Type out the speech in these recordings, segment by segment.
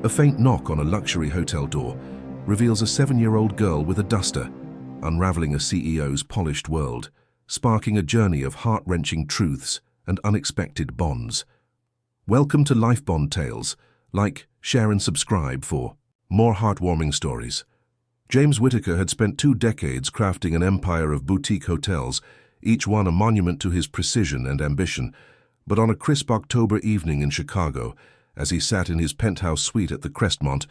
A faint knock on a luxury hotel door reveals a 7-year-old girl with a duster, unraveling a CEO's polished world, sparking a journey of heart-wrenching truths and unexpected bonds. Welcome to Life Bond Tales. Like, share and subscribe for more heartwarming stories. James Whittaker had spent 2 decades crafting an empire of boutique hotels, each one a monument to his precision and ambition. But on a crisp October evening in Chicago, as he sat in his penthouse suite at the Crestmont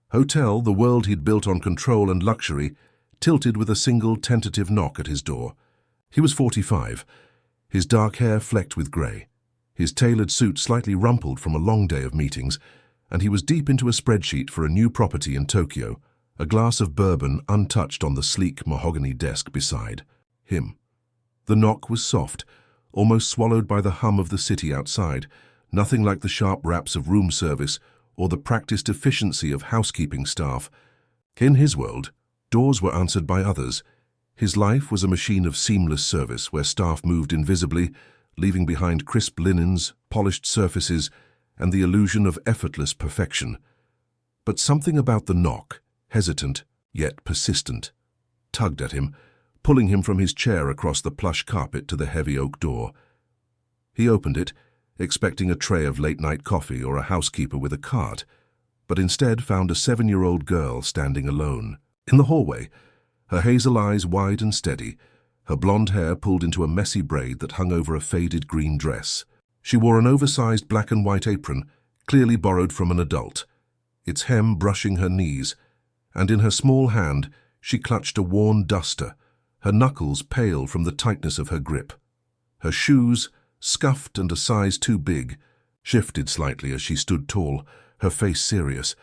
Hotel, the world he'd built on control and luxury tilted with a single tentative knock at his door. He was 45, his dark hair flecked with grey, his tailored suit slightly rumpled from a long day of meetings, and he was deep into a spreadsheet for a new property in Tokyo, a glass of bourbon untouched on the sleek mahogany desk beside him. The knock was soft, almost swallowed by the hum of the city outside, nothing like the sharp raps of room service or the practiced efficiency of housekeeping staff. In his world, doors were answered by others. His life was a machine of seamless service where staff moved invisibly, leaving behind crisp linens, polished surfaces, and the illusion of effortless perfection. But something about the knock, hesitant yet persistent, tugged at him, pulling him from his chair across the plush carpet to the heavy oak door. He opened it, expecting a tray of late-night coffee or a housekeeper with a cart, but instead found a 7-year-old girl standing alone. In the hallway, her hazel eyes wide and steady, her blonde hair pulled into a messy braid that hung over a faded green dress. She wore an oversized black and white apron, clearly borrowed from an adult, its hem brushing her knees, and in her small hand she clutched a worn duster, her knuckles pale from the tightness of her grip. Her shoes, scuffed and a size too big, shifted slightly as she stood tall, her face serious,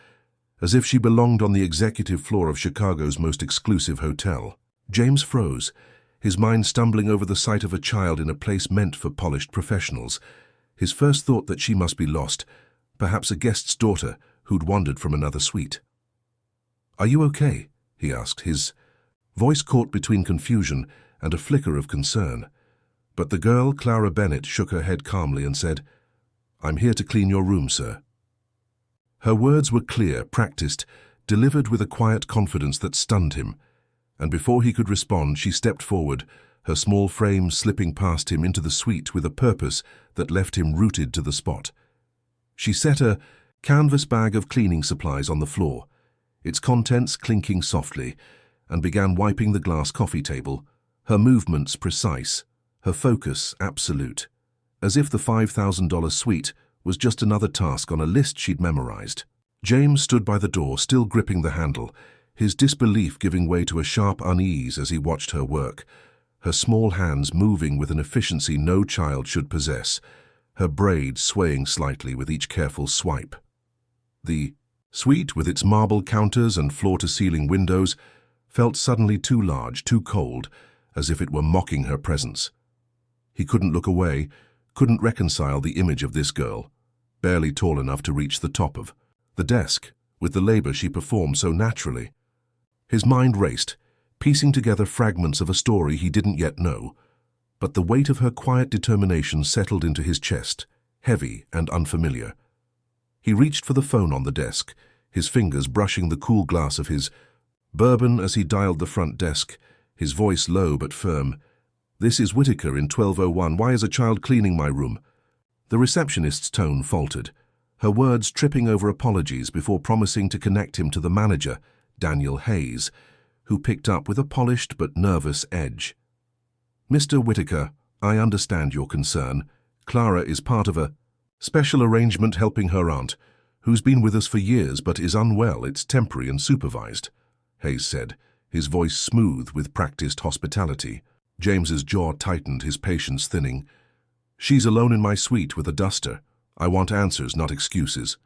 as if she belonged on the executive floor of Chicago's most exclusive hotel. James froze, his mind stumbling over the sight of a child in a place meant for polished professionals. His first thought that she must be lost, perhaps a guest's daughter who'd wandered from another suite. "Are you okay?" he asked, his voice caught between confusion and a flicker of concern. But the girl, Clara Bennett, shook her head calmly and said, "I'm here to clean your room, sir." Her words were clear, practiced, delivered with a quiet confidence that stunned him, and before he could respond, she stepped forward, her small frame slipping past him into the suite with a purpose that left him rooted to the spot. She set a canvas bag of cleaning supplies on the floor, its contents clinking softly, and began wiping the glass coffee table, her movements precise, her focus absolute, as if the $5,000 suite was just another task on a list she'd memorized. James stood by the door, still gripping the handle, his disbelief giving way to a sharp unease as he watched her work, her small hands moving with an efficiency no child should possess, her braid swaying slightly with each careful swipe. The suite, with its marble counters and floor-to-ceiling windows, felt suddenly too large, too cold, as if it were mocking her presence. He couldn't look away, couldn't reconcile the image of this girl, barely tall enough to reach the top of the desk, with the labor she performed so naturally. His mind raced, piecing together fragments of a story he didn't yet know, but the weight of her quiet determination settled into his chest, heavy and unfamiliar. He reached for the phone on the desk, his fingers brushing the cool glass of his bourbon as he dialed the front desk, his voice low but firm. "This is Whittaker in 1201. Why is a child cleaning my room?" The receptionist's tone faltered, her words tripping over apologies before promising to connect him to the manager, Daniel Hayes, who picked up with a polished but nervous edge. "Mr. Whittaker, I understand your concern. Clara is part of a special arrangement helping her aunt, who's been with us for years but is unwell. It's temporary and supervised," Hayes said, his voice smooth with practiced hospitality. James's jaw tightened, his patience thinning. "She's alone in my suite with a duster. I want answers, not excuses."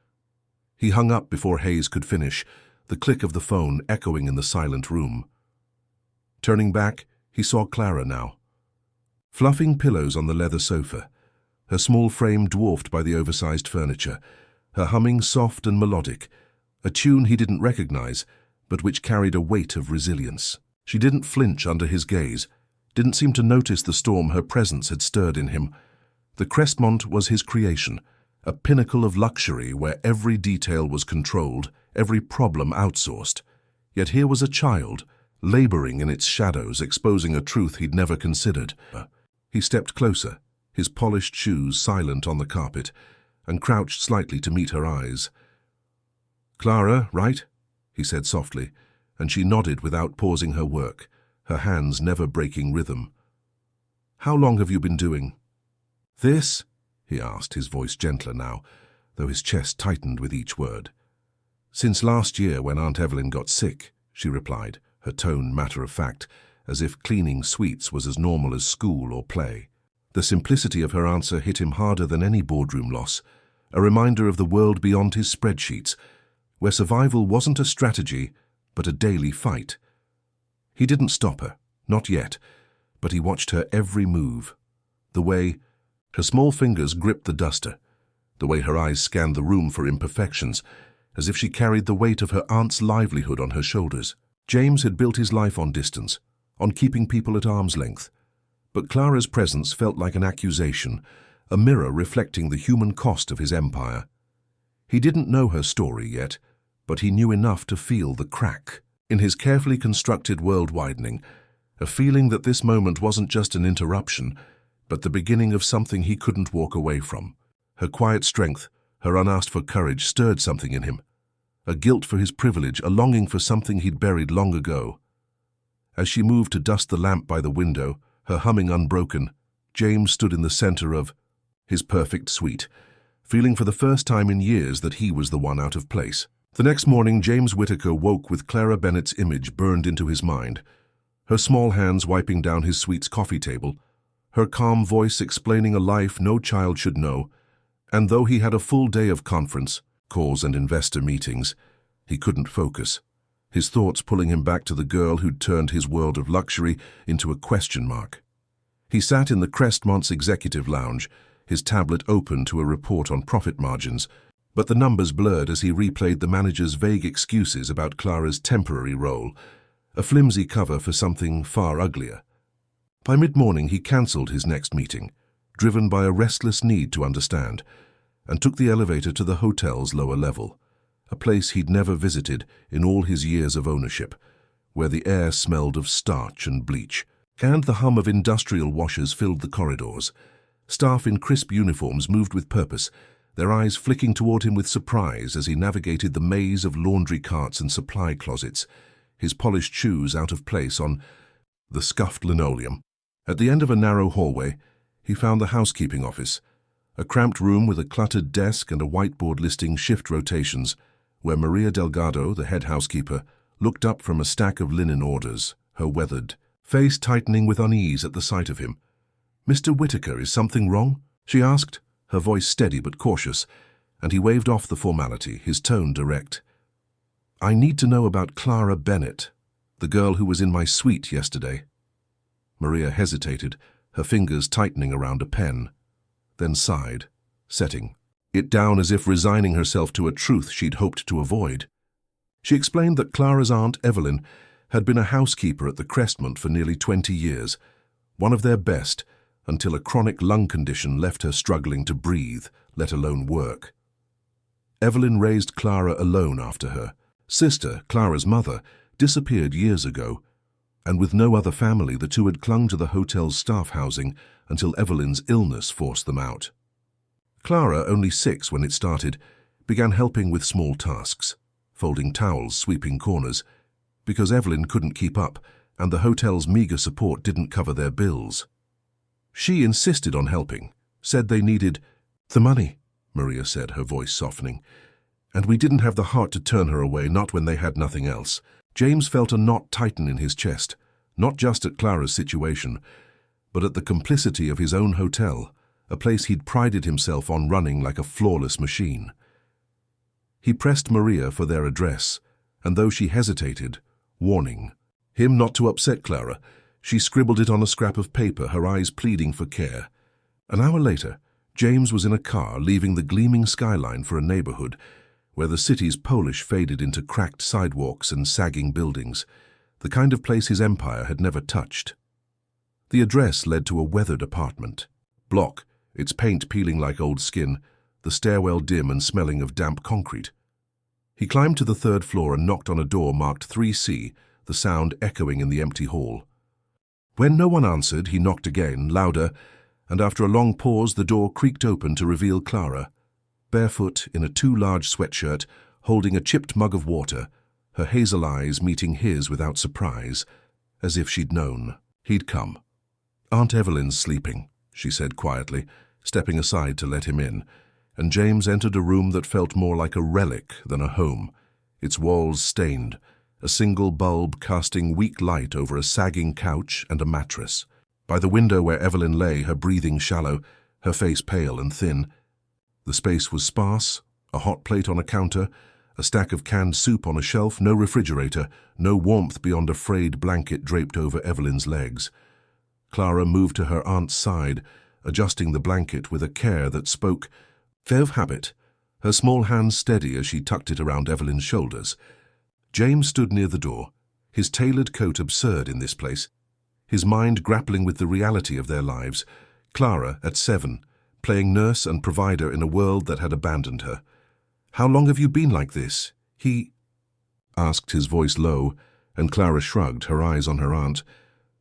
He hung up before Hayes could finish, the click of the phone echoing in the silent room. Turning back, he saw Clara now, fluffing pillows on the leather sofa, her small frame dwarfed by the oversized furniture, her humming soft and melodic, a tune he didn't recognize, but which carried a weight of resilience. She didn't flinch under his gaze, didn't seem to notice the storm her presence had stirred in him. The Crestmont was his creation, a pinnacle of luxury where every detail was controlled, every problem outsourced. Yet here was a child, laboring in its shadows, exposing a truth he'd never considered. He stepped closer, his polished shoes silent on the carpet, and crouched slightly to meet her eyes. "Clara, right?" he said softly, and she nodded without pausing her work, her hands never breaking rhythm. "How long have you been doing this?" he asked, his voice gentler now, though his chest tightened with each word. "Since last year when Aunt Evelyn got sick," she replied, her tone matter-of-fact, as if cleaning sweets was as normal as school or play. The simplicity of her answer hit him harder than any boardroom loss, a reminder of the world beyond his spreadsheets, where survival wasn't a strategy, but a daily fight. He didn't stop her, not yet, but he watched her every move. The way her small fingers gripped the duster, the way her eyes scanned the room for imperfections, as if she carried the weight of her aunt's livelihood on her shoulders. James had built his life on distance, on keeping people at arm's length. But Clara's presence felt like an accusation, a mirror reflecting the human cost of his empire. He didn't know her story yet, but he knew enough to feel the crack in his carefully constructed world widening, a feeling that this moment wasn't just an interruption, but the beginning of something he couldn't walk away from. Her quiet strength, her unasked-for courage stirred something in him, a guilt for his privilege, a longing for something he'd buried long ago. As she moved to dust the lamp by the window, her humming unbroken, James stood in the center of his perfect suite, feeling for the first time in years that he was the one out of place. The next morning, James Whittaker woke with Clara Bennett's image burned into his mind, her small hands wiping down his suite's coffee table, her calm voice explaining a life no child should know, and though he had a full day of conference, calls and investor meetings, he couldn't focus, his thoughts pulling him back to the girl who'd turned his world of luxury into a question mark. He sat in the Crestmont's executive lounge, his tablet open to a report on profit margins, but the numbers blurred as he replayed the manager's vague excuses about Clara's temporary role, a flimsy cover for something far uglier. By mid-morning he cancelled his next meeting, driven by a restless need to understand, and took the elevator to the hotel's lower level, a place he'd never visited in all his years of ownership, where the air smelled of starch and bleach, and the hum of industrial washers filled the corridors. Staff in crisp uniforms moved with purpose, their eyes flicking toward him with surprise as he navigated the maze of laundry carts and supply closets, his polished shoes out of place on the scuffed linoleum. At the end of a narrow hallway, he found the housekeeping office, a cramped room with a cluttered desk and a whiteboard listing shift rotations, where Maria Delgado, the head housekeeper, looked up from a stack of linen orders, her weathered face tightening with unease at the sight of him. "Mr. Whittaker, is something wrong?" she asked, her voice steady but cautious, and he waved off the formality, his tone direct. "I need to know about Clara Bennett, the girl who was in my suite yesterday." Maria hesitated, her fingers tightening around a pen, then sighed, setting it down as if resigning herself to a truth she'd hoped to avoid. She explained that Clara's Aunt Evelyn had been a housekeeper at the Crestmont for nearly 20 years, one of their best, until a chronic lung condition left her struggling to breathe, let alone work. Evelyn raised Clara alone after her sister, Clara's mother, disappeared years ago, and with no other family, the two had clung to the hotel's staff housing until Evelyn's illness forced them out. Clara, only 6 when it started, began helping with small tasks, folding towels, sweeping corners, because Evelyn couldn't keep up and the hotel's meager support didn't cover their bills. She insisted on helping, said they needed the money, Maria said, her voice softening, and we didn't have the heart to turn her away, not when they had nothing else. James felt a knot tighten in his chest, not just at Clara's situation, but at the complicity of his own hotel, a place he'd prided himself on running like a flawless machine. He pressed Maria for their address, and though she hesitated, warning him not to upset Clara, she scribbled it on a scrap of paper, her eyes pleading for care. An hour later, James was in a car leaving the gleaming skyline for a neighborhood where the city's polish faded into cracked sidewalks and sagging buildings, the kind of place his empire had never touched. The address led to a weathered apartment block, its paint peeling like old skin, the stairwell dim and smelling of damp concrete. He climbed to the third floor and knocked on a door marked 3C, the sound echoing in the empty hall. When no one answered, he knocked again, louder, and after a long pause the door creaked open to reveal Clara, barefoot in a too large sweatshirt, holding a chipped mug of water, her hazel eyes meeting his without surprise, as if she'd known. He'd come. "Aunt Evelyn's sleeping," she said quietly, stepping aside to let him in, and James entered a room that felt more like a relic than a home, its walls stained, a single bulb casting weak light over a sagging couch and a mattress. By the window where Evelyn lay, her breathing shallow, her face pale and thin. The space was sparse, a hot plate on a counter, a stack of canned soup on a shelf, no refrigerator, no warmth beyond a frayed blanket draped over Evelyn's legs. Clara moved to her aunt's side, adjusting the blanket with a care that spoke of habit, her small hands steady as she tucked it around Evelyn's shoulders. James stood near the door, his tailored coat absurd in this place, his mind grappling with the reality of their lives. Clara, at 7, playing nurse and provider in a world that had abandoned her. "How long have you been like this?" he asked, his voice low, and Clara shrugged, her eyes on her aunt.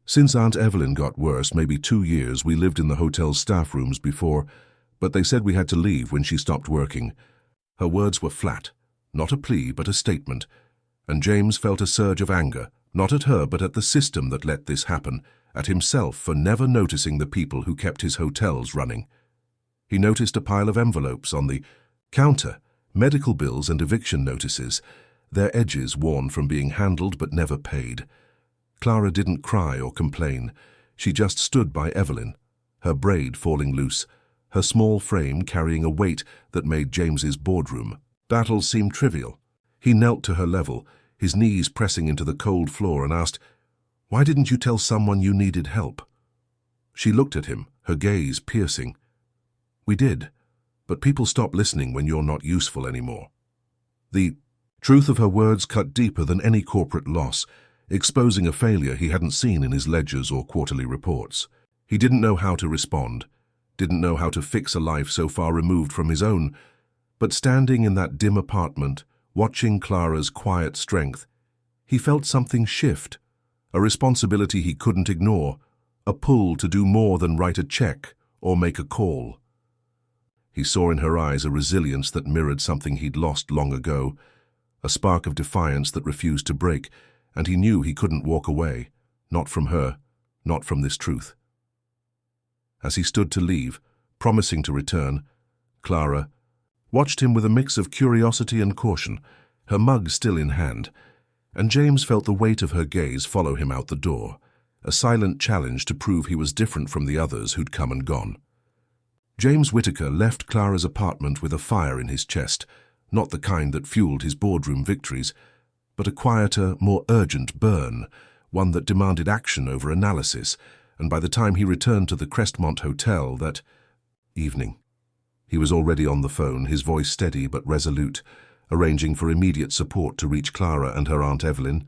"Since Aunt Evelyn got worse, maybe 2 years. We lived in the hotel's staff rooms before, but they said we had to leave when she stopped working." Her words were flat, not a plea but a statement, and James felt a surge of anger, not at her but at the system that let this happen, at himself for never noticing the people who kept his hotels running. He noticed a pile of envelopes on the counter, medical bills and eviction notices, their edges worn from being handled but never paid. Clara didn't cry or complain. She just stood by Evelyn, her braid falling loose, her small frame carrying a weight that made James's boardroom battle seem trivial. He knelt to her level, his knees pressing into the cold floor, and asked, "Why didn't you tell someone you needed help?" She looked at him, her gaze piercing. "We did, but people stop listening when you're not useful anymore." The truth of her words cut deeper than any corporate loss, exposing a failure he hadn't seen in his ledgers or quarterly reports. He didn't know how to respond, didn't know how to fix a life so far removed from his own, but standing in that dim apartment, watching Clara's quiet strength, he felt something shift, a responsibility he couldn't ignore, a pull to do more than write a check or make a call. He saw in her eyes a resilience that mirrored something he'd lost long ago, a spark of defiance that refused to break, and he knew he couldn't walk away, not from her, not from this truth. As he stood to leave, promising to return, Clara watched him with a mix of curiosity and caution, her mug still in hand, and James felt the weight of her gaze follow him out the door, a silent challenge to prove he was different from the others who'd come and gone. James Whittaker left Clara's apartment with a fire in his chest, not the kind that fueled his boardroom victories, but a quieter, more urgent burn, one that demanded action over analysis, and by the time he returned to the Crestmont Hotel that evening, he was already on the phone, his voice steady but resolute, arranging for immediate support to reach Clara and her Aunt Evelyn.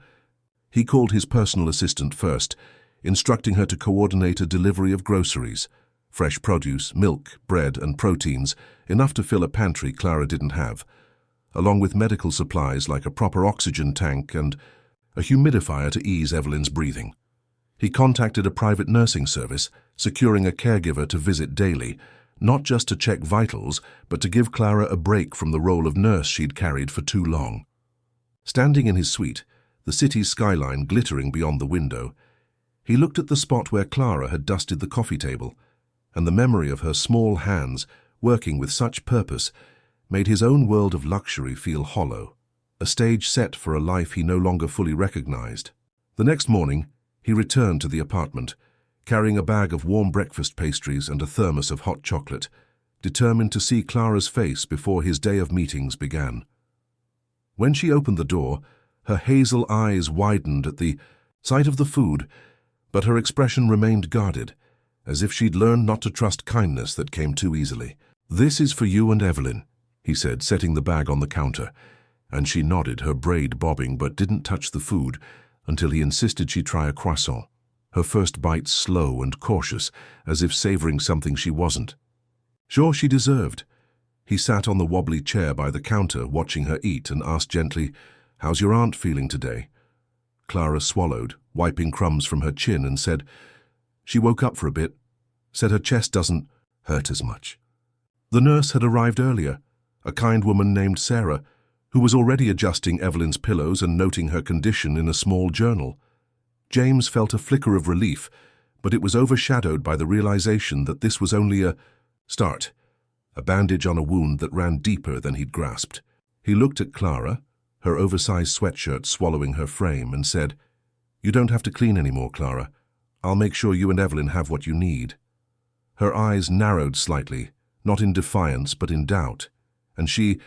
He called his personal assistant first, instructing her to coordinate a delivery of groceries, fresh produce, milk, bread, and proteins, enough to fill a pantry Clara didn't have, along with medical supplies like a proper oxygen tank and a humidifier to ease Evelyn's breathing. He contacted a private nursing service, securing a caregiver to visit daily, not just to check vitals, but to give Clara a break from the role of nurse she'd carried for too long. Standing in his suite, the city's skyline glittering beyond the window, he looked at the spot where Clara had dusted the coffee table, and the memory of her small hands, working with such purpose, made his own world of luxury feel hollow, a stage set for a life he no longer fully recognized. The next morning, he returned to the apartment, carrying a bag of warm breakfast pastries and a thermos of hot chocolate, determined to see Clara's face before his day of meetings began. When she opened the door, her hazel eyes widened at the sight of the food, but her expression remained guarded, as if she'd learned not to trust kindness that came too easily. "This is for you and Evelyn," he said, setting the bag on the counter, and she nodded, her braid bobbing, but didn't touch the food until he insisted she try a croissant, her first bite slow and cautious, as if savoring something she wasn't sure she deserved. He sat on the wobbly chair by the counter, watching her eat, and asked gently, "How's your aunt feeling today?" Clara swallowed, wiping crumbs from her chin, and said, "She woke up for a bit. Said her chest doesn't hurt as much." The nurse had arrived earlier, a kind woman named Sarah, who was already adjusting Evelyn's pillows and noting her condition in a small journal. James felt a flicker of relief, but it was overshadowed by the realization that this was only a start, a bandage on a wound that ran deeper than he'd grasped. He looked at Clara, her oversized sweatshirt swallowing her frame, and said, "You don't have to clean anymore, Clara. I'll make sure you and Evelyn have what you need." Her eyes narrowed slightly, not in defiance but in doubt, and she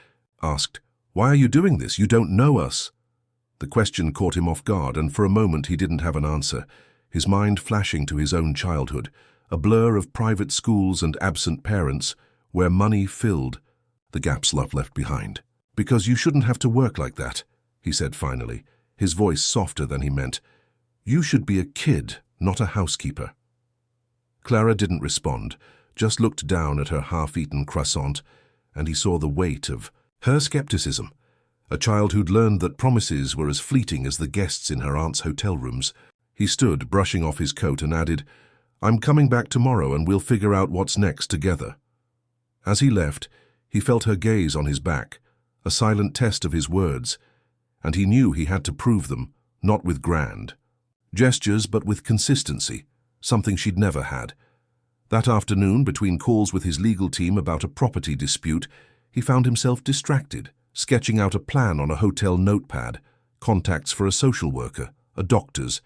asked, "Why are you doing this? You don't know us." The question caught him off guard, and for a moment he didn't have an answer, his mind flashing to his own childhood, a blur of private schools and absent parents, where money filled the gaps love left behind. "Because you shouldn't have to work like that," he said finally, his voice softer than he meant. "You should be a kid, not a housekeeper." Clara didn't respond, just looked down at her half-eaten croissant, and he saw the weight of her skepticism, a child who'd learned that promises were as fleeting as the guests in her aunt's hotel rooms. He stood, brushing off his coat, and added, "I'm coming back tomorrow and we'll figure out what's next together." As he left, he felt her gaze on his back, a silent test of his words, and he knew he had to prove them, not with grand gestures but with consistency, something she'd never had. That afternoon, between calls with his legal team about a property dispute, he found himself distracted, sketching out a plan on a hotel notepad, contacts for a social worker, a doctor's,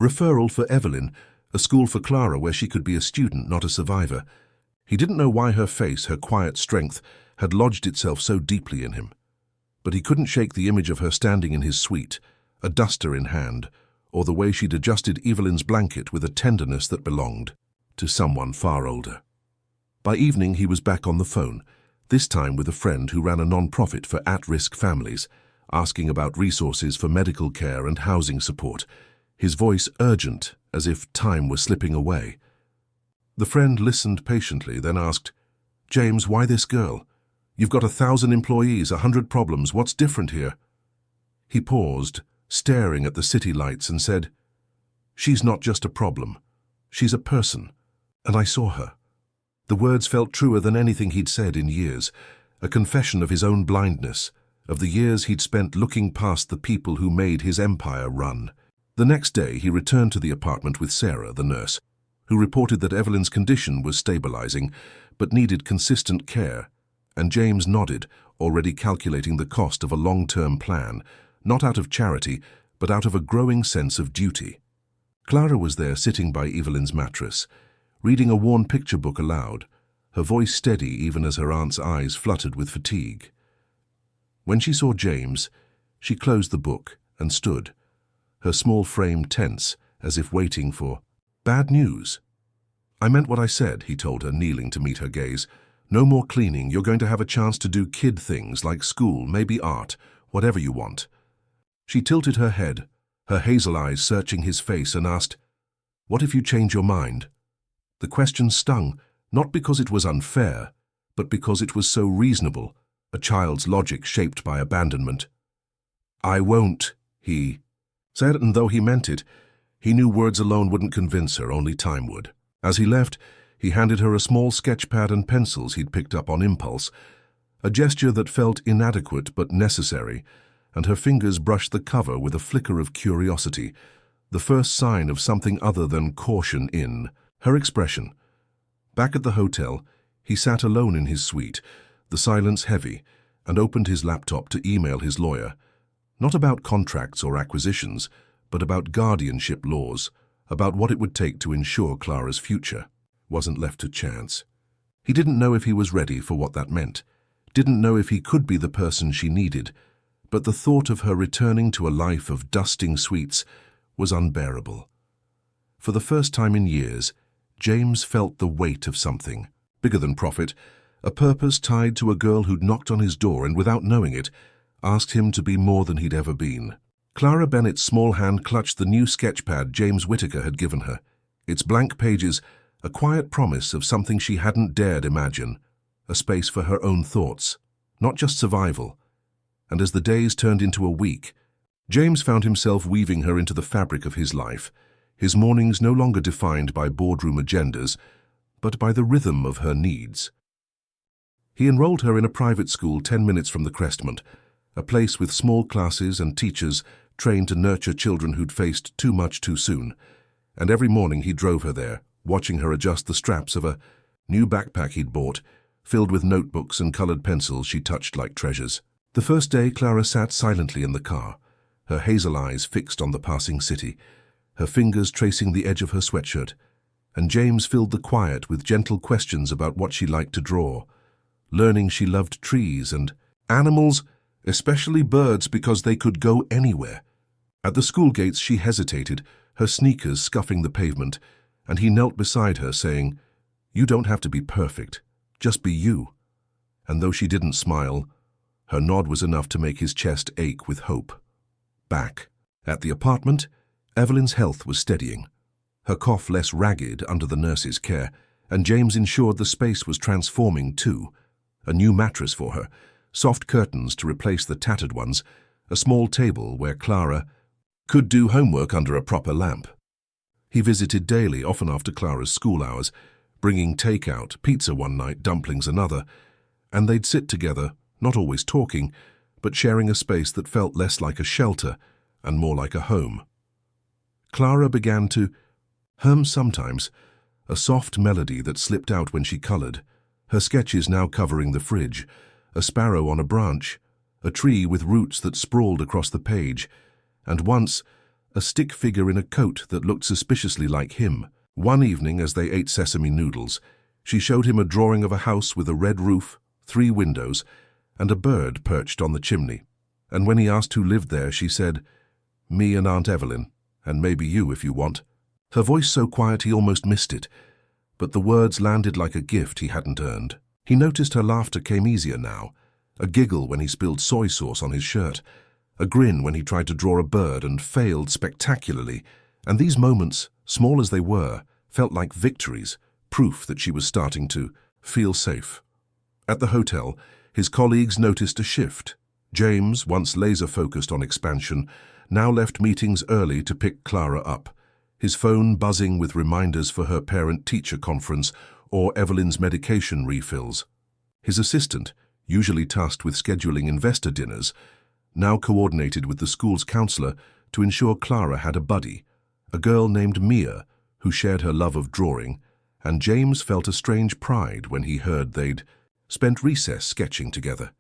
referral for Evelyn, a school for Clara where she could be a student, not a survivor. He didn't know why her face, her quiet strength, had lodged itself so deeply in him. But he couldn't shake the image of her standing in his suite, a duster in hand, or the way she'd adjusted Evelyn's blanket with a tenderness that belonged to someone far older. By evening he was back on the phone, this time with a friend who ran a non-profit for at-risk families, asking about resources for medical care and housing support, his voice urgent, as if time were slipping away. The friend listened patiently, then asked, "James, why this girl? You've got 1,000 employees, 100 problems. What's different here?" He paused, staring at the city lights, and said, "She's not just a problem. She's a person, and I saw her." The words felt truer than anything he'd said in years, a confession of his own blindness, of the years he'd spent looking past the people who made his empire run. The next day he returned to the apartment with Sarah, the nurse, who reported that Evelyn's condition was stabilizing but needed consistent care, and James nodded, already calculating the cost of a long-term plan, not out of charity, but out of a growing sense of duty. Clara was there sitting by Evelyn's mattress, reading a worn picture book aloud, her voice steady even as her aunt's eyes fluttered with fatigue. When she saw James, she closed the book and stood, her small frame tense, as if waiting for bad news. "I meant what I said," he told her, kneeling to meet her gaze. "No more cleaning. You're going to have a chance to do kid things like school, maybe art, whatever you want." She tilted her head, her hazel eyes searching his face, and asked, "What if you change your mind?" The question stung, not because it was unfair, but because it was so reasonable, a child's logic shaped by abandonment. "I won't," he said, and though he meant it, he knew words alone wouldn't convince her, only time would. As he left, he handed her a small sketchpad and pencils he'd picked up on impulse, a gesture that felt inadequate but necessary, and her fingers brushed the cover with a flicker of curiosity, the first sign of something other than caution in her expression. Back at the hotel, he sat alone in his suite, the silence heavy, and opened his laptop to email his lawyer, not about contracts or acquisitions, but about guardianship laws, about what it would take to ensure Clara's future wasn't left to chance. He didn't know if he was ready for what that meant, didn't know if he could be the person she needed, but the thought of her returning to a life of dusting suites was unbearable. For the first time in years, James felt the weight of something, bigger than profit, a purpose tied to a girl who'd knocked on his door and, without knowing it, asked him to be more than he'd ever been. Clara Bennett's small hand clutched the new sketchpad James Whittaker had given her, its blank pages a quiet promise of something she hadn't dared imagine, a space for her own thoughts, not just survival. And as the days turned into a week, James found himself weaving her into the fabric of his life, his mornings no longer defined by boardroom agendas, but by the rhythm of her needs. He enrolled her in a private school 10 minutes from the Crestmont, a place with small classes and teachers trained to nurture children who'd faced too much too soon. And every morning he drove her there, watching her adjust the straps of a new backpack he'd bought, filled with notebooks and colored pencils she touched like treasures. The first day, Clara sat silently in the car, her hazel eyes fixed on the passing city, her fingers tracing the edge of her sweatshirt, and James filled the quiet with gentle questions about what she liked to draw, learning she loved trees and animals, especially birds, because they could go anywhere. At the school gates she hesitated, her sneakers scuffing the pavement, and he knelt beside her saying, "You don't have to be perfect, just be you." And though she didn't smile, her nod was enough to make his chest ache with hope. Back at the apartment, Evelyn's health was steadying, her cough less ragged under the nurse's care, and James ensured the space was transforming too. A new mattress for her, soft curtains to replace the tattered ones, a small table where Clara could do homework under a proper lamp. He visited daily, often after Clara's school hours, bringing takeout, pizza one night, dumplings another, and they'd sit together, not always talking, but sharing a space that felt less like a shelter and more like a home. Clara began to hum sometimes, a soft melody that slipped out when she colored, her sketches now covering the fridge, a sparrow on a branch, a tree with roots that sprawled across the page, and once, a stick figure in a coat that looked suspiciously like him. One evening, as they ate sesame noodles, she showed him a drawing of a house with a red roof, 3 windows, and a bird perched on the chimney. And when he asked who lived there, she said, "Me and Aunt Evelyn, and maybe you if you want." Her voice so quiet he almost missed it, but the words landed like a gift he hadn't earned. He noticed her laughter came easier now, a giggle when he spilled soy sauce on his shirt, a grin when he tried to draw a bird and failed spectacularly, and these moments, small as they were, felt like victories, proof that she was starting to feel safe. At the hotel, his colleagues noticed a shift. James, once laser-focused on expansion, now left meetings early to pick Clara up, his phone buzzing with reminders for her parent-teacher conference or Evelyn's medication refills. His assistant, usually tasked with scheduling investor dinners, now coordinated with the school's counselor to ensure Clara had a buddy, a girl named Mia, who shared her love of drawing, and James felt a strange pride when he heard they'd spent recess sketching together.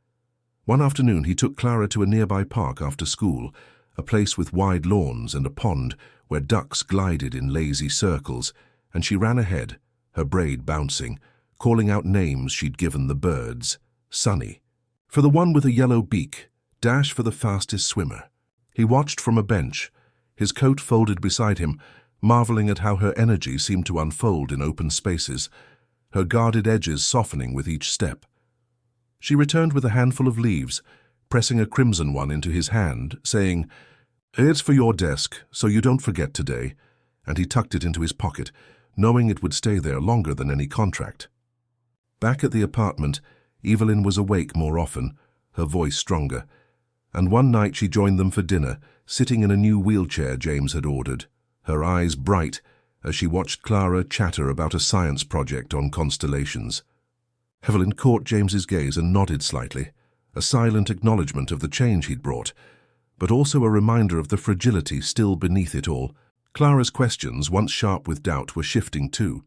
One afternoon he took Clara to a nearby park after school, a place with wide lawns and a pond where ducks glided in lazy circles, and she ran ahead, her braid bouncing, calling out names she'd given the birds. Sunny, for the one with a yellow beak, Dash for the fastest swimmer. He watched from a bench, his coat folded beside him, marveling at how her energy seemed to unfold in open spaces, her guarded edges softening with each step. She returned with a handful of leaves, pressing a crimson one into his hand, saying, "It's for your desk, so you don't forget today," and he tucked it into his pocket, knowing it would stay there longer than any contract. Back at the apartment, Evelyn was awake more often, her voice stronger, and one night she joined them for dinner, sitting in a new wheelchair James had ordered, her eyes bright as she watched Clara chatter about a science project on constellations. Evelyn caught James's gaze and nodded slightly, a silent acknowledgement of the change he'd brought, but also a reminder of the fragility still beneath it all. Clara's questions, once sharp with doubt, were shifting too.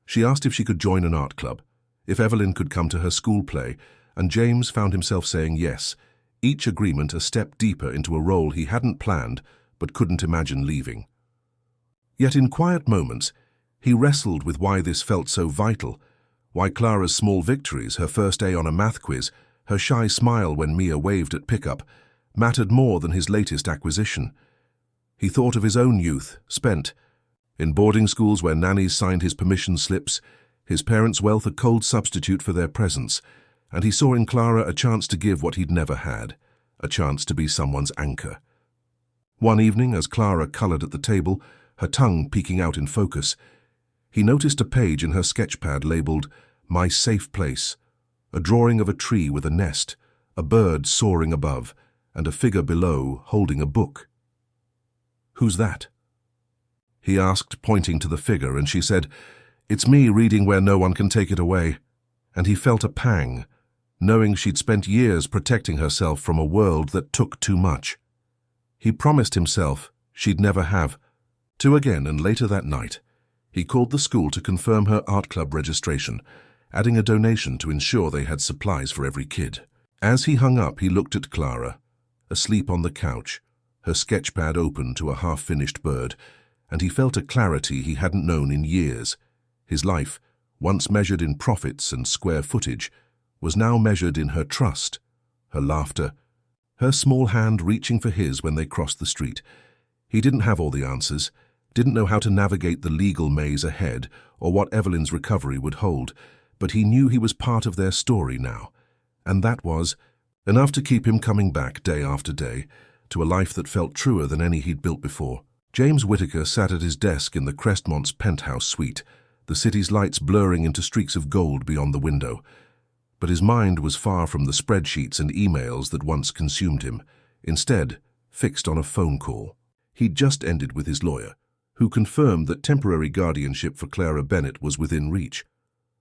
She asked if she could join an art club, if Evelyn could come to her school play, and James found himself saying yes, each agreement a step deeper into a role he hadn't planned but couldn't imagine leaving. Yet in quiet moments, he wrestled with why this felt so vital, why Clara's small victories, her first A on a math quiz, her shy smile when Mia waved at pickup, mattered more than his latest acquisition. He thought of his own youth, spent in boarding schools where nannies signed his permission slips, his parents' wealth a cold substitute for their presence, and he saw in Clara a chance to give what he'd never had, a chance to be someone's anchor. One evening, as Clara colored at the table, her tongue peeking out in focus, he noticed a page in her sketchpad labeled "My Safe Place," a drawing of a tree with a nest, a bird soaring above, and a figure below holding a book. "Who's that?" he asked, pointing to the figure, and she said, "It's me reading where no one can take it away." And he felt a pang, knowing she'd spent years protecting herself from a world that took too much. He promised himself she'd never have to again, and later that night, he called the school to confirm her art club registration, adding a donation to ensure they had supplies for every kid. As he hung up, he looked at Clara, asleep on the couch, her sketchpad open to a half-finished bird, and he felt a clarity he hadn't known in years. His life, once measured in profits and square footage, was now measured in her trust, her laughter, her small hand reaching for his when they crossed the street. He didn't have all the answers, didn't know how to navigate the legal maze ahead or what Evelyn's recovery would hold, but he knew he was part of their story now, and that was enough to keep him coming back day after day to a life that felt truer than any he'd built before. James Whittaker sat at his desk in the Crestmont's penthouse suite, the city's lights blurring into streaks of gold beyond the window. But his mind was far from the spreadsheets and emails that once consumed him, instead fixed on a phone call. He'd just ended with his lawyer, who confirmed that temporary guardianship for Clara Bennett was within reach.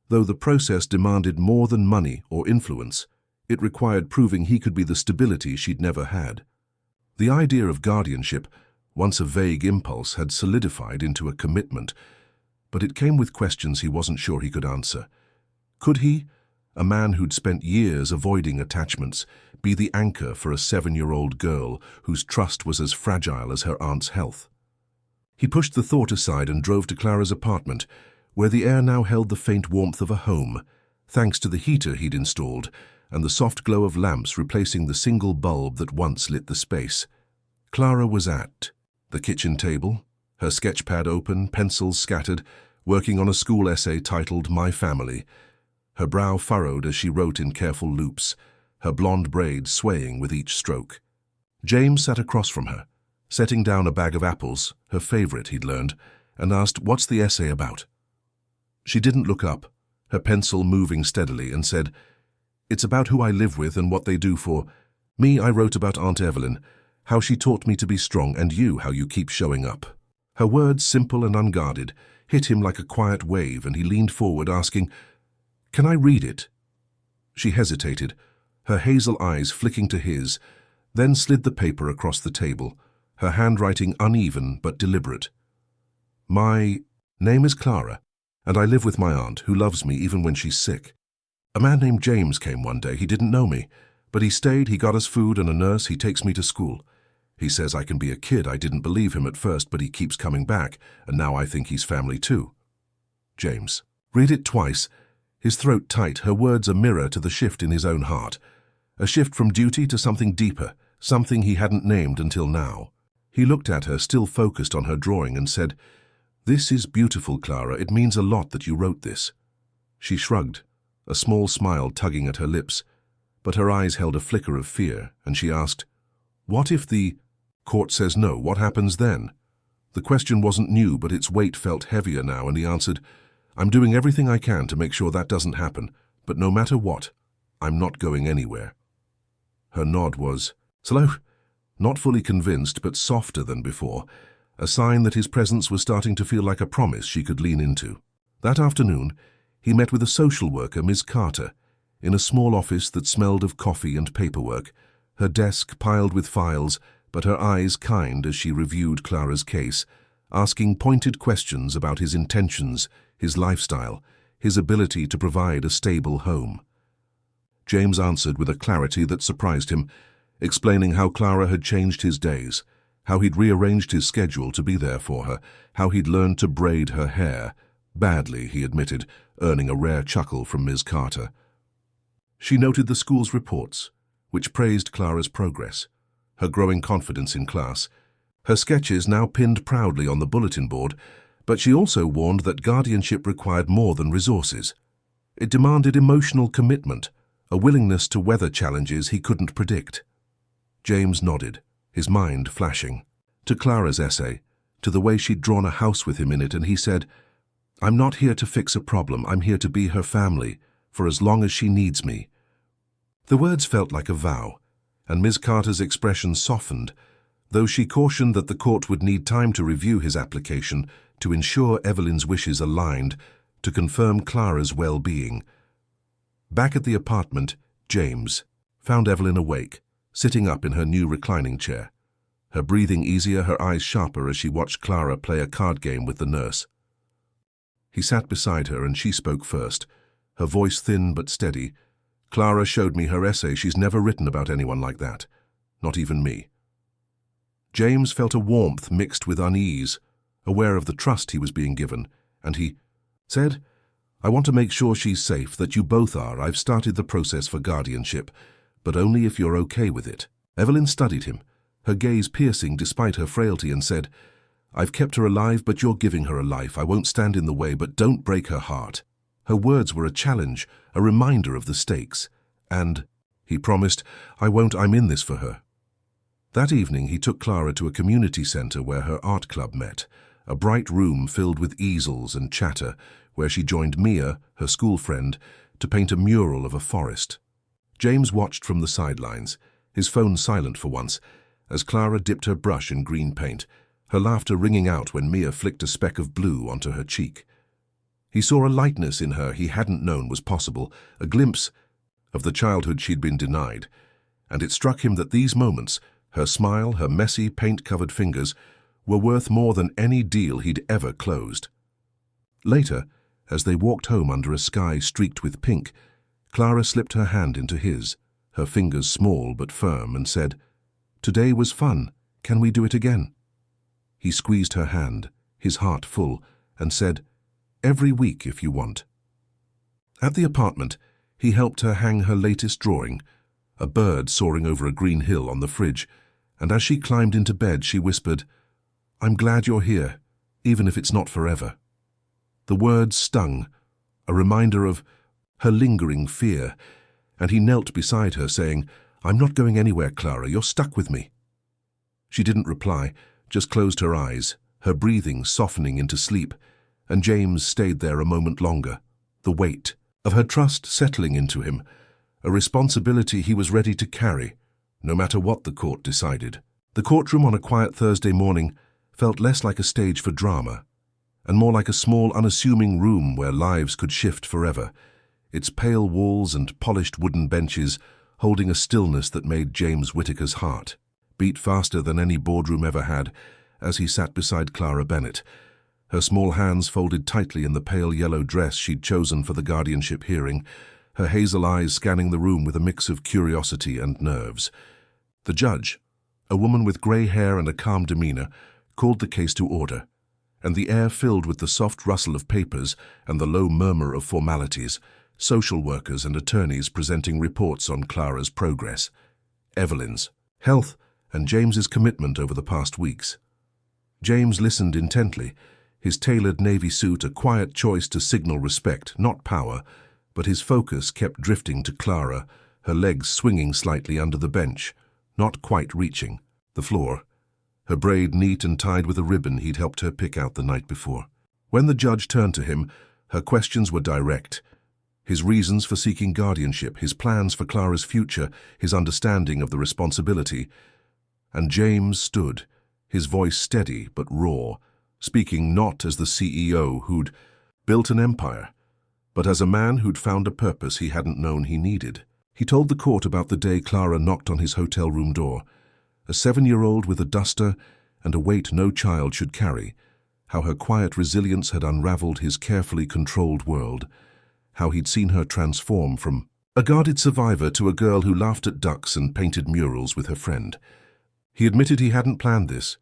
Though the process demanded more than money or influence, it required proving he could be the stability she'd never had. The idea of guardianship, once a vague impulse, had solidified into a commitment, but it came with questions he wasn't sure he could answer. Could he, a man who'd spent years avoiding attachments, be the anchor for a 7-year-old girl whose trust was as fragile as her aunt's health? He pushed the thought aside and drove to Clara's apartment, where the air now held the faint warmth of a home, thanks to the heater he'd installed and the soft glow of lamps replacing the single bulb that once lit the space. Clara was at the kitchen table, her sketchpad open, pencils scattered, working on a school essay titled "My Family," her brow furrowed as she wrote in careful loops, her blonde braids swaying with each stroke. James sat across from her, setting down a bag of apples, her favorite he'd learned, and asked, "What's the essay about?" She didn't look up, her pencil moving steadily, and said, "It's about who I live with and what they do for me. I wrote about Aunt Evelyn, how she taught me to be strong, and you, how you keep showing up." Her words, simple and unguarded, hit him like a quiet wave, and he leaned forward, asking, "Can I read it?" She hesitated, her hazel eyes flicking to his, then slid the paper across the table, her handwriting uneven but deliberate. "My name is Clara, and I live with my aunt, who loves me even when she's sick. A man named James came one day. He didn't know me, but he stayed, he got us food and a nurse, he takes me to school. He says I can be a kid. I didn't believe him at first, but he keeps coming back, and now I think he's family too." James. Read it twice, his throat tight, her words a mirror to the shift in his own heart. A shift from duty to something deeper, something he hadn't named until now. He looked at her, still focused on her drawing, and said, "This is beautiful, Clara. It means a lot that you wrote this." She shrugged, a small smile tugging at her lips, but her eyes held a flicker of fear, and she asked, "What if the court says no? What happens then?" The question wasn't new, but its weight felt heavier now, and he answered, "I'm doing everything I can to make sure that doesn't happen, but no matter what, I'm not going anywhere." Her nod was slow, not fully convinced, but softer than before, a sign that his presence was starting to feel like a promise she could lean into. That afternoon, he met with a social worker, Ms. Carter, in a small office that smelled of coffee and paperwork, her desk piled with files, but her eyes kind as she reviewed Clara's case, asking pointed questions about his intentions, his lifestyle, his ability to provide a stable home. James answered with a clarity that surprised him, explaining how Clara had changed his days, how he'd rearranged his schedule to be there for her, how he'd learned to braid her hair, badly, he admitted, earning a rare chuckle from Ms. Carter. She noted the school's reports, which praised Clara's progress, her growing confidence in class, her sketches now pinned proudly on the bulletin board, but she also warned that guardianship required more than resources. It demanded emotional commitment, a willingness to weather challenges he couldn't predict. James nodded, his mind flashing, to Clara's essay, to the way she'd drawn a house with him in it, and he said, "I'm not here to fix a problem, I'm here to be her family, for as long as she needs me." The words felt like a vow, and Ms. Carter's expression softened, though she cautioned that the court would need time to review his application to ensure Evelyn's wishes aligned, to confirm Clara's well-being. Back at the apartment, James found Evelyn awake, sitting up in her new reclining chair, her breathing easier, her eyes sharper as she watched Clara play a card game with the nurse. He sat beside her and she spoke first, her voice thin but steady. "Clara showed me her essay. She's never written about anyone like that, not even me." James felt a warmth mixed with unease, aware of the trust he was being given, and he said, "I want to make sure she's safe, that you both are. I've started the process for guardianship, but only if you're okay with it." Evelyn studied him, her gaze piercing despite her frailty, and said, "I've kept her alive, but you're giving her a life. I won't stand in the way, but don't break her heart." Her words were a challenge, a reminder of the stakes. And, he promised, "I won't. I'm in this for her." That evening he took Clara to a community center where her art club met, a bright room filled with easels and chatter, where she joined Mia, her school friend, to paint a mural of a forest. James watched from the sidelines, his phone silent for once, as Clara dipped her brush in green paint, her laughter ringing out when Mia flicked a speck of blue onto her cheek. He saw a lightness in her he hadn't known was possible, a glimpse of the childhood she'd been denied, and it struck him that these moments, her smile, her messy, paint-covered fingers, were worth more than any deal he'd ever closed. Later, as they walked home under a sky streaked with pink, Clara slipped her hand into his, her fingers small but firm, and said, "Today was fun. Can we do it again?" He squeezed her hand, his heart full, and said, "Every week if you want." At the apartment, he helped her hang her latest drawing, a bird soaring over a green hill on the fridge, and as she climbed into bed she whispered, "I'm glad you're here, even if it's not forever." The words stung, a reminder of her lingering fear, and he knelt beside her saying, "I'm not going anywhere, Clara, you're stuck with me." She didn't reply, just closed her eyes, her breathing softening into sleep, and James stayed there a moment longer, the weight of her trust settling into him, a responsibility he was ready to carry, no matter what the court decided. The courtroom on a quiet Thursday morning felt less like a stage for drama, and more like a small, unassuming room where lives could shift forever, its pale walls and polished wooden benches holding a stillness that made James Whittaker's heart beat faster than any boardroom ever had as he sat beside Clara Bennett, her small hands folded tightly in the pale yellow dress she'd chosen for the guardianship hearing, her hazel eyes scanning the room with a mix of curiosity and nerves. The judge, a woman with grey hair and a calm demeanor, called the case to order, and the air filled with the soft rustle of papers and the low murmur of formalities, social workers and attorneys presenting reports on Clara's progress, Evelyn's health, and James's commitment over the past weeks. James listened intently, his tailored navy suit a quiet choice to signal respect, not power, but his focus kept drifting to Clara, her legs swinging slightly under the bench, not quite reaching the floor, her braid neat and tied with a ribbon he'd helped her pick out the night before. When the judge turned to him, her questions were direct. His reasons for seeking guardianship, his plans for Clara's future, his understanding of the responsibility. And James stood, his voice steady but raw, speaking not as the CEO who'd built an empire, but as a man who'd found a purpose he hadn't known he needed. He told the court about the day Clara knocked on his hotel room door, a 7-year-old with a duster and a weight no child should carry, how her quiet resilience had unraveled his carefully controlled world, how he'd seen her transform from a guarded survivor to a girl who laughed at ducks and painted murals with her friend. He admitted he hadn't planned this,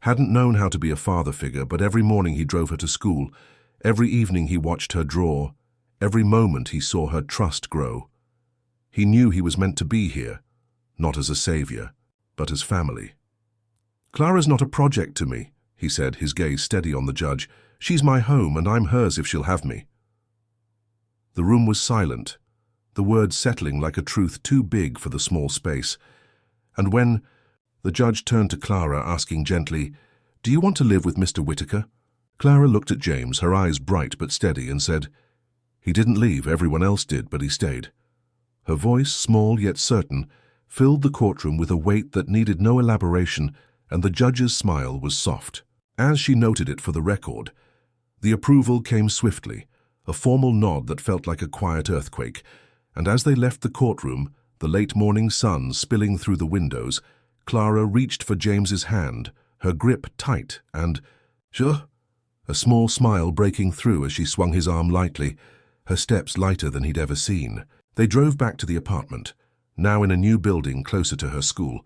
hadn't known how to be a father figure, but every morning he drove her to school, every evening he watched her draw, every moment he saw her trust grow. He knew he was meant to be here, not as a savior, but as family. "Clara's not a project to me," he said, his gaze steady on the judge. "She's my home, and I'm hers if she'll have me." The room was silent, the words settling like a truth too big for the small space. And when the judge turned to Clara, asking gently, "Do you want to live with Mr. Whittaker?" Clara looked at James, her eyes bright but steady, and said, He didn't leave, everyone else did, but he stayed. Her voice, small yet certain, filled the courtroom with a weight that needed no elaboration, and the judge's smile was soft. As she noted it for the record, the approval came swiftly, a formal nod that felt like a quiet earthquake, and as they left the courtroom, the late morning sun spilling through the windows, Clara reached for James's hand, her grip tight, and, "Sure?" A small smile breaking through as she swung his arm lightly, her steps lighter than he'd ever seen. They drove back to the apartment, now in a new building closer to her school.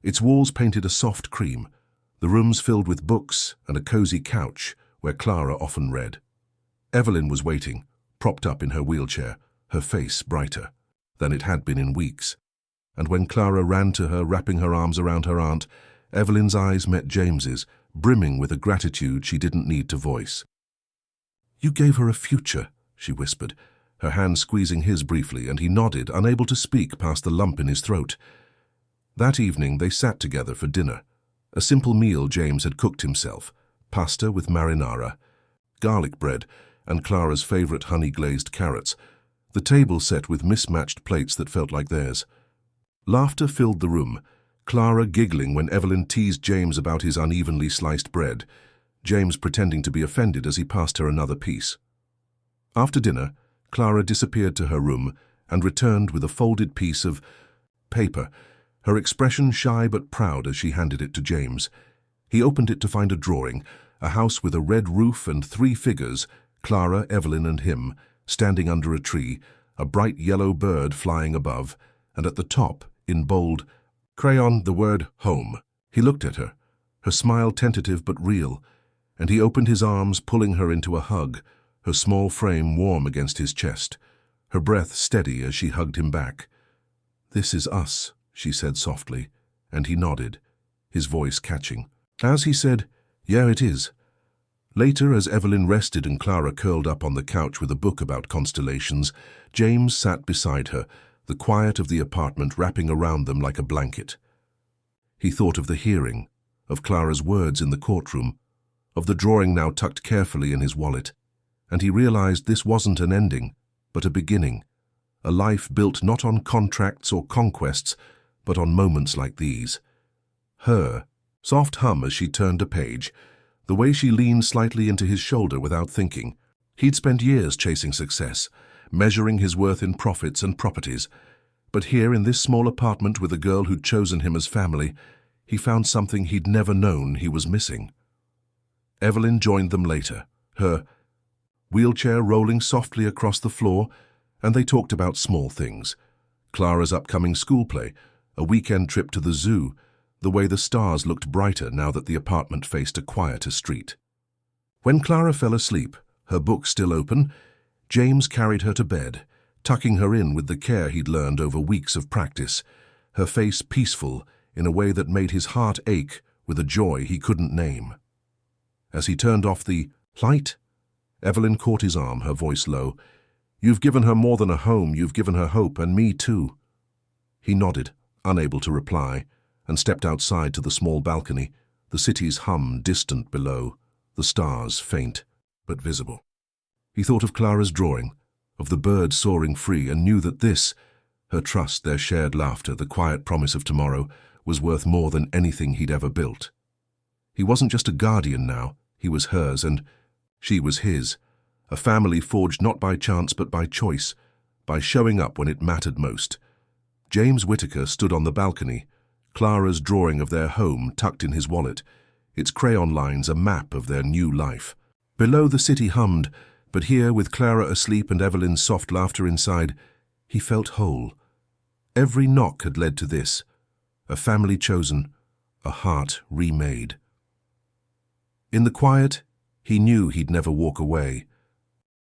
Its walls painted a soft cream, the rooms filled with books and a cozy couch where Clara often read. Evelyn was waiting, propped up in her wheelchair, her face brighter than it had been in weeks. And when Clara ran to her, wrapping her arms around her aunt, Evelyn's eyes met James's, brimming with a gratitude she didn't need to voice. "You gave her a future," she whispered, her hand squeezing his briefly, and he nodded, unable to speak past the lump in his throat. That evening they sat together for dinner, a simple meal James had cooked himself, pasta with marinara, garlic bread, and Clara's favorite honey-glazed carrots, the table set with mismatched plates that felt like theirs. Laughter filled the room, Clara giggling when Evelyn teased James about his unevenly sliced bread, James pretending to be offended as he passed her another piece. After dinner, Clara disappeared to her room and returned with a folded piece of paper, her expression shy but proud as she handed it to James. He opened it to find a drawing, a house with a red roof and 3 figures, Clara, Evelyn, and him, standing under a tree, a bright yellow bird flying above, and at the top, in bold crayon, the word home. He looked at her, her smile tentative but real, and he opened his arms, pulling her into a hug, her small frame warm against his chest, her breath steady as she hugged him back. "This is us," she said softly, and he nodded, his voice catching. As he said, "Yeah, it is." Later, as Evelyn rested and Clara curled up on the couch with a book about constellations, James sat beside her, the quiet of the apartment wrapping around them like a blanket. He thought of the hearing, of Clara's words in the courtroom, of the drawing now tucked carefully in his wallet, and he realized this wasn't an ending, but a beginning, a life built not on contracts or conquests, but on moments like these. Her soft hum as she turned a page, the way she leaned slightly into his shoulder without thinking. He'd spent years chasing success, measuring his worth in profits and properties, but here in this small apartment with a girl who'd chosen him as family, he found something he'd never known he was missing. Evelyn joined them later, her wheelchair rolling softly across the floor, and they talked about small things. Clara's upcoming school play, a weekend trip to the zoo, the way the stars looked brighter now that the apartment faced a quieter street. When Clara fell asleep, her book still open, James carried her to bed, tucking her in with the care he'd learned over weeks of practice, her face peaceful in a way that made his heart ache with a joy he couldn't name. As he turned off the light, Evelyn caught his arm, her voice low. "You've given her more than a home, you've given her hope, and me too." He nodded, unable to reply, and stepped outside to the small balcony, the city's hum distant below, the stars faint but visible. He thought of Clara's drawing, of the bird soaring free, and knew that this, her trust, their shared laughter, the quiet promise of tomorrow, was worth more than anything he'd ever built. He wasn't just a guardian now, he was hers, and she was his, a family forged not by chance but by choice, by showing up when it mattered most. James Whittaker stood on the balcony, Clara's drawing of their home tucked in his wallet, its crayon lines a map of their new life. Below, the city hummed, but here, with Clara asleep and Evelyn's soft laughter inside, he felt whole. Every knock had led to this, a family chosen, a heart remade. In the quiet, he knew he'd never walk away.